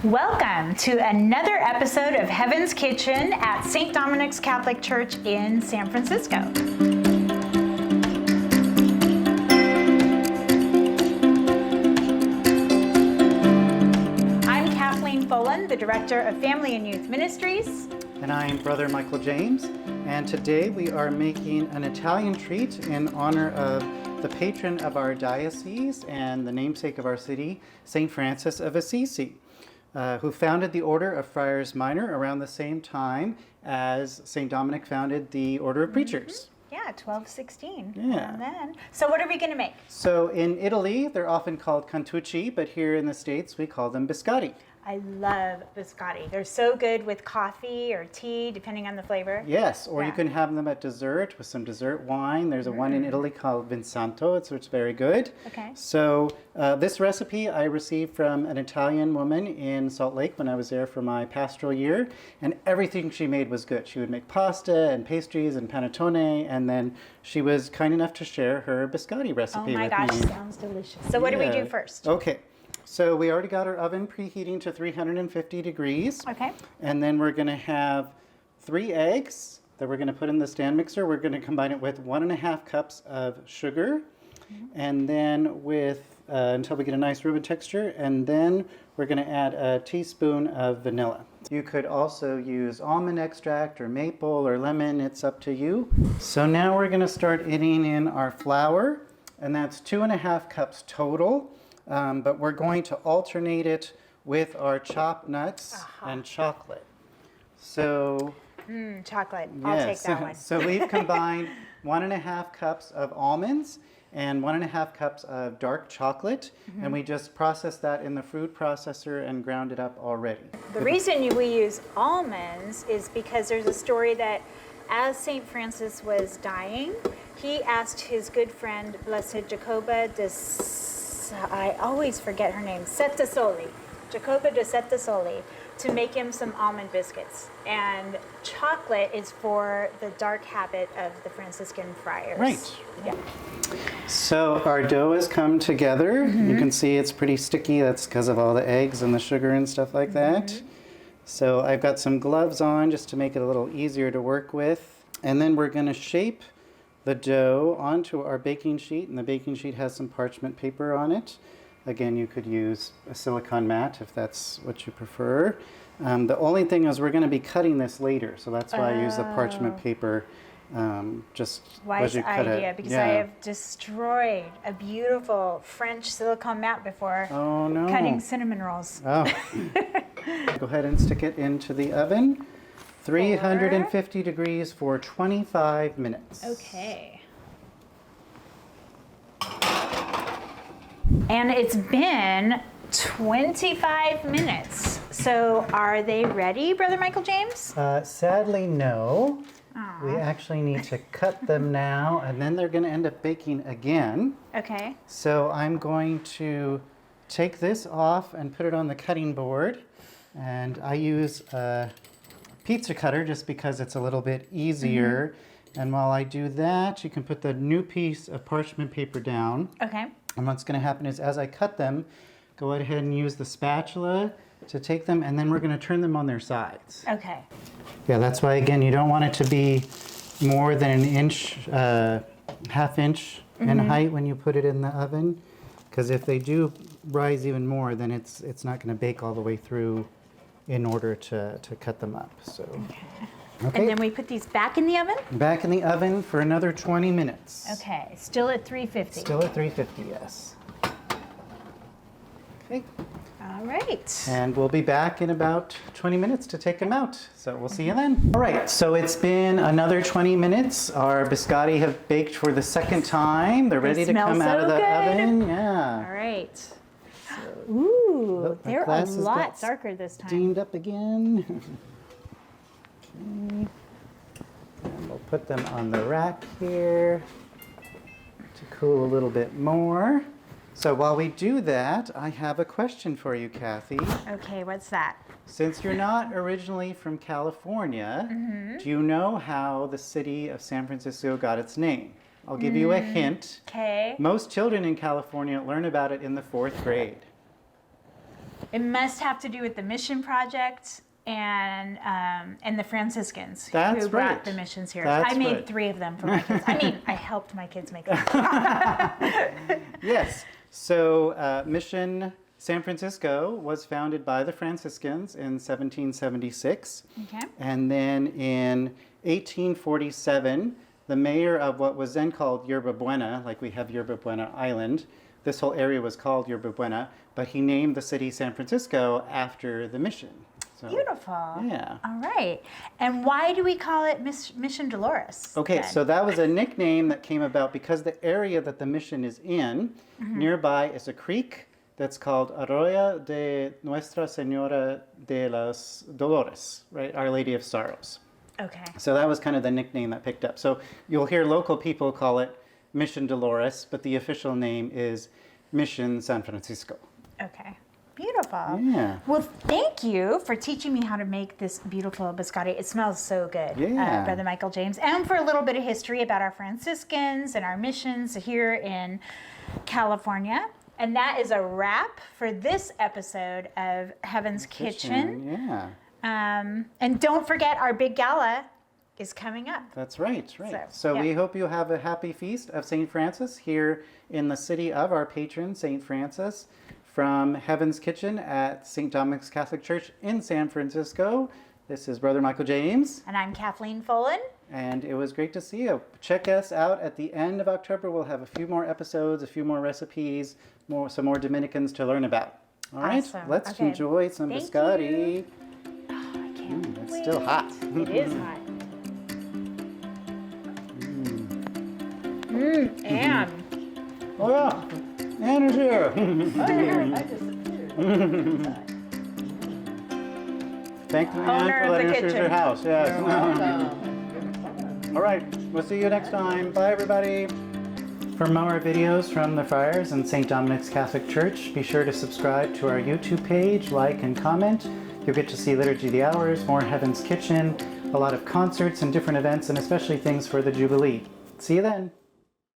Welcome to another episode of Heaven's Kitchen at St. Dominic's Catholic Church in San Francisco. I'm Kathleen Folan, the Director of Family and Youth Ministries. And I'm Brother Michael James, and today we are making an Italian treat in honor of the patron of our diocese and the namesake of our city, St. Francis of Assisi, who founded the Order of Friars Minor around the same time as St. Dominic founded the Order of Preachers. Yeah, 1216. Yeah. And then, so what are we going to make? So in Italy, they're often called cantucci, but here in the States, we call them biscotti. I love biscotti. They're so good with coffee or tea, depending on the flavor. Yes, or Yeah. you can have them at dessert with some dessert wine. There's a one in Italy called Vinsanto, it's very good. Okay. So this recipe I received from an Italian woman in Salt Lake when I was there for my pastoral year, and everything she made was good. She would make pasta and pastries and panettone, and then she was kind enough to share her biscotti recipe Oh my with gosh, me. sounds delicious. So what do we do first? Okay. So we already got our oven preheating to 350 degrees. Okay. And then we're going to have 3 eggs that we're going to put in the stand mixer. We're going to combine it with 1.5 cups of sugar, and then with until we get a nice ribbon texture. And then we're going to add a teaspoon of vanilla. You could also use almond extract or maple or lemon. It's up to you. So now we're going to start adding in our flour, and that's 2.5 cups total. But we're going to alternate it with our chopped nuts and chocolate. So, Chocolate. I'll take that one. So we've combined 1.5 cups of almonds and 1.5 cups of dark chocolate, and we just processed that in the food processor and ground it up already. The reason we use almonds is because there's a story that as St. Francis was dying, he asked his good friend, Blessed Jacoba I always forget her name, Jacoba de Settasoli, to make him some almond biscuits. And chocolate is for the dark habit of the Franciscan friars. Right. Yeah. So our dough has come together. You can see it's pretty sticky. That's because of all the eggs and the sugar and stuff like that. So I've got some gloves on just to make it a little easier to work with. And then we're going to shape the dough onto our baking sheet, and the baking sheet has some parchment paper on it. Again, you could use a silicone mat if that's what you prefer. The only thing is we're going to be cutting this later, so that's why I use the parchment paper just Wise as you cut idea, it. because I have destroyed a beautiful French silicone mat before Oh no. cutting cinnamon rolls. Oh. Go ahead and stick it into the oven. 350 degrees for 25 minutes. Okay. And it's been 25 minutes. So are they ready, Brother Michael James? Sadly, no. We actually need to cut them now, and then they're going to end up baking again. Okay. So I'm going to take this off and put it on the cutting board. And I use a pizza cutter just because it's a little bit easier. And while I do that, you can put the new piece of parchment paper down. Okay. And what's going to happen is as I cut them, go ahead and use the spatula to take them, and then we're going to turn them on their sides. Okay. Yeah, that's why, again, you don't want it to be more than an inch, half inch in height when you put it in the oven. Because if they do rise even more, then it's not going to bake all the way through in order to cut them up. So, okay. And then we put these back in the oven? Back in the oven for another 20 minutes. Okay. Still at 350. Still at 350, yes. Okay. All right. And we'll be back in about 20 minutes to take them out. So we'll see you then. All right, so it's been another 20 minutes. Our biscotti have baked for the second time. They're ready to smell come out so of the good. oven. Yeah. All right. Ooh, Look, my they're a glasses lot got darker this time. Steamed up again. Okay. And we'll put them on the rack here to cool a little bit more. So while we do that, I have a question for you, Kathy. Okay, what's that? Since you're not originally from California, do you know how the city of San Francisco got its name? I'll give you a hint. Okay. Most children in California learn about it in the 4th grade. It must have to do with the mission project and the Franciscans That's who brought right. the missions here. That's I made right. 3 of them for my kids. I mean, I helped my kids make them. Yes. So Mission San Francisco was founded by the Franciscans in 1776. Okay. And then in 1847, the mayor of what was then called Yerba Buena, like we have Yerba Buena Island, this whole area was called Yerba Buena, but he named the city San Francisco after the mission. So, Beautiful. yeah. All right. And why do we call it Mission Dolores? Okay, then? so that was a nickname that came about because the area that the mission is in, nearby is a creek that's called Arroyo de Nuestra Señora de las Dolores, right? Our Lady of Sorrows. Okay. So that was kind of the nickname that picked up. So you'll hear local people call it Mission Dolores, but the official name is Mission San Francisco. Okay. Beautiful. Yeah. Well, thank you for teaching me how to make this beautiful biscotti. It smells so good, Yeah. Brother Michael James. And for a little bit of history about our Franciscans and our missions here in California. And that is a wrap for this episode of Heaven's Kitchen. Yeah. And don't forget, our big gala is coming up. That's right, right. So, So yeah. we hope you have a happy feast of St. Francis here in the city of our patron, St. Francis, from Heaven's Kitchen at St. Dominic's Catholic Church in San Francisco. This is Brother Michael James, And I'm Kathleen Folan. and it was great to see you. Check us out at the end of October. We'll have a few more episodes, a few more recipes, some more Dominicans to learn about. All right, Awesome. let's Okay. enjoy some Thank biscotti. Oh, I can't It's wait. still hot. It is hot. And Oh yeah, Anna's here. Thank you, Anne, Owner for of letting the us use your kitchen. house. Yes. All right, we'll see you next time. Bye, everybody. For more videos from the friars in St. Dominic's Catholic Church, be sure to subscribe to our YouTube page, like and comment. You'll get to see Liturgy of the Hours, more Heaven's Kitchen, a lot of concerts and different events, and especially things for the Jubilee. See you then.